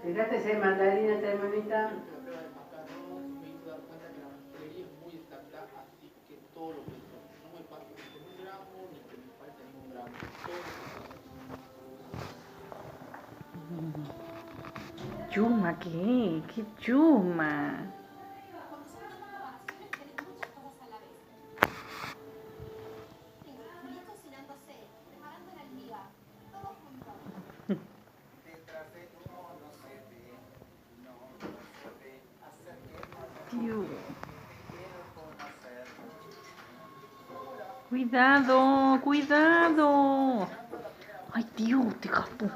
Fíjate si hay mandarinas, hermanita. Yo hice la prueba del macarrón y me hizo dar cuenta que la pastelería es muy exacta, así que todo lo peso. No me paso ni con un gramo, ni que me falte ningún gramo. Todo pesado. Chuma, ¿qué? ¿Qué chuma? Cuando son tantas preparaciones, tenés muchas cosas a la vez. Juli cocinándose, preparando el almíbar, todo junto. Detrás de humo no se ve, no, no se ve. Acerquémonos, Tío. te quiero conocer. Cuidado, cuidado. Ay, tío, te capo.